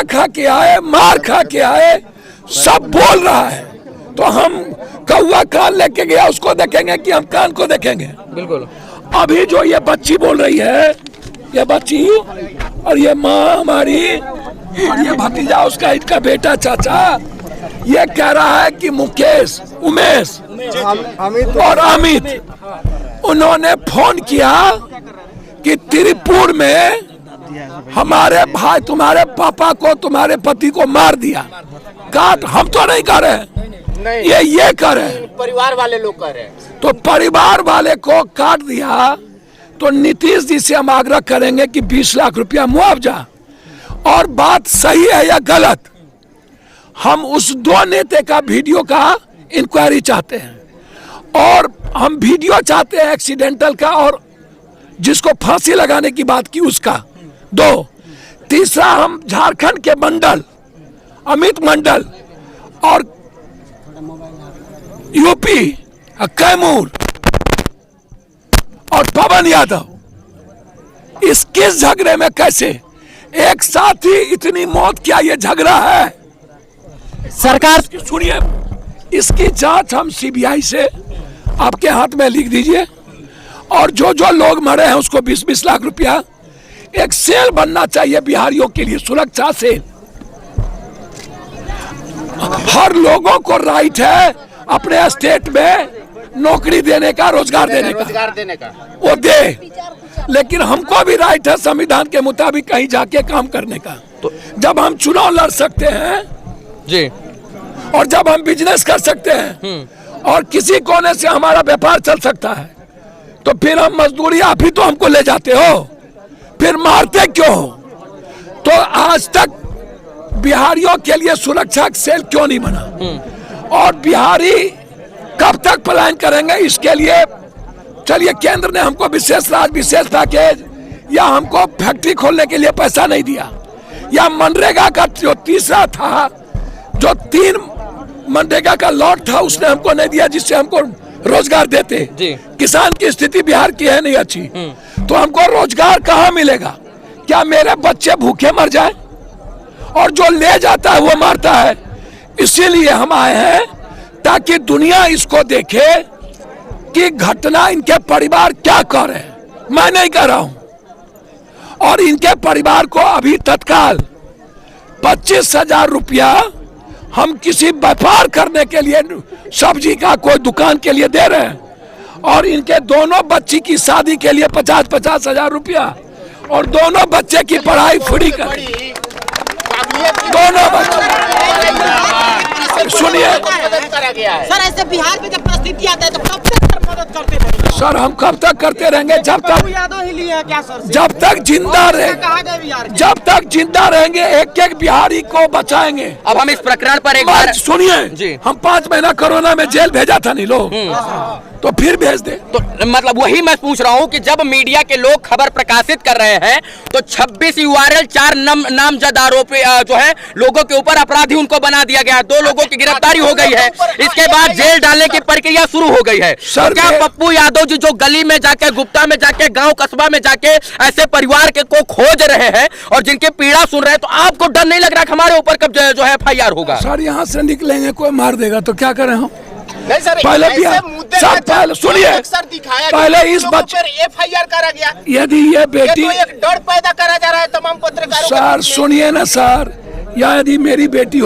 धक्का खा के आए, मार खा के आए, सब बोल रहा है। तो हम कौवा कान लेके गया, उसको देखेंगे कि हम कान को देखेंगे? बिल्कुल। अभी जो ये बच्ची बोल रही है, ये बच्ची और ये माँ हमारी और ये भतीजा उसका, इनका बेटा चाचा, ये कह रहा है कि मुकेश, उमेश और अमित उन्होंने फोन किया कि तिरुपुर में हमारे भाई, तुम्हारे पापा को, तुम्हारे पति को मार दिया, काट। हम तो नहीं कर रहे, ये कर रहे हैं, परिवार वाले लोग कर रहे हैं। तो परिवार वाले को काट दिया, तो नीतीश जी से हम आग्रह करेंगे कि 20 लाख रुपया मुआवजा। और बात सही है या गलत, हम उस दो नेता का वीडियो का इंक्वायरी चाहते हैं, और हम वीडियो चाहते हैं एक्सीडेंटल का, और जिसको फांसी लगाने की बात की उसका। 2, तीसरा हम झारखंड के मंडल, अमित मंडल और यूपी कैमूर और पवन यादव, इस किस झगड़े में कैसे एक साथ ही इतनी मौत, क्या ये झगड़ा है? सरकार सुनिए, इसकी जांच हम सीबीआई से आपके हाथ में लिख दीजिए, और जो जो लोग मरे हैं उसको 20-20 लाख रुपया। एक सेल बनना चाहिए बिहारियों के लिए, सुरक्षा सेल। हर लोगों को राइट है अपने स्टेट में नौकरी देने का, रोजगार देने का, वो दे, लेकिन हमको भी राइट है संविधान के मुताबिक कहीं जाके काम करने का। तो जब हम चुनाव लड़ सकते हैं जी, और जब हम बिजनेस कर सकते हैं, और किसी कोने से हमारा व्यापार चल सकता है, तो फिर हम मजदूरी, आप ही तो हमको ले जाते हो, फिर मारते क्यों हो? तो आज तक बिहारियों के लिए सुरक्षा सेल क्यों नहीं बना? और बिहारी कब तक पलायन करेंगे? इसके लिए चलिए, केंद्र ने हमको विशेष पैकेज या हमको फैक्ट्री खोलने के लिए पैसा नहीं दिया, या मनरेगा का जो तीसरा था, जो 3 मनरेगा का लॉट था, उसने हमको नहीं दिया जिससे हमको रोजगार देते। किसान की स्थिति बिहार की है नहीं अच्छी, तो हमको रोजगार कहाँ मिलेगा? क्या मेरे बच्चे भूखे मर जाए? और जो ले जाता है वो मारता है। इसीलिए हम आए हैं ताकि दुनिया इसको देखे कि घटना इनके परिवार क्या कर रहे हैं। मैं नहीं कह रहा हूं। और इनके परिवार को अभी तत्काल 25,000 रुपया हम किसी व्यापार करने के लिए, सब्जी का कोई दुकान के लिए दे रहे हैं, और इनके दोनों बच्ची की शादी के लिए 50,000 रुपया, और दोनों बच्चे की पढ़ाई फ्री कर, दोनों बच्चे। सुनिए सर, ऐसे बिहार में जब परिस्थिति आता है तो कब तक मदद करते रहेंगे? सर, हम कब तक करते रहेंगे? जब तक यादव ही लिए क्या सर? जब तक जिंदा रहेंगे, जब तक जिंदा रहेंगे, एक बिहारी को बचाएंगे। अब हम इस प्रकरण पर एक बार सुनिए, हम 5 महीना कोरोना में जेल भेजा था नहीं लोग, तो फिर भेज दे। तो मतलब वही मैं पूछ रहा हूँ कि जब मीडिया के लोग खबर प्रकाशित कर रहे हैं, तो 26 URL 4 नामजद आरोपी जो है लोगों के ऊपर अपराधी उनको बना दिया गया, 2 लोगों की गिरफ्तारी हो गई है, इसके बाद जेल डालने की प्रक्रिया शुरू हो गई है। सर, क्या पप्पू यादव जी जो गली में जाके, गुप्ता में जाके, गांव कस्बा में जाके ऐसे परिवार के को खोज रहे हैं और जिनके पीड़ा सुन रहे हैं, तो आपको डर नहीं लग रहा कि हमारे ऊपर कब जो है FIR होगा? सर, यहाँ से निकलेंगे कोई मार देगा तो क्या करें हम? नहीं सर, पहले सुनिए, पहले इस बच्चे FIR करा गया। यदि ये बेटी, एक डर पैदा करा जा रहा है तमाम पत्रकारों। सर सुनिए ना सर, यदि मेरी बेटी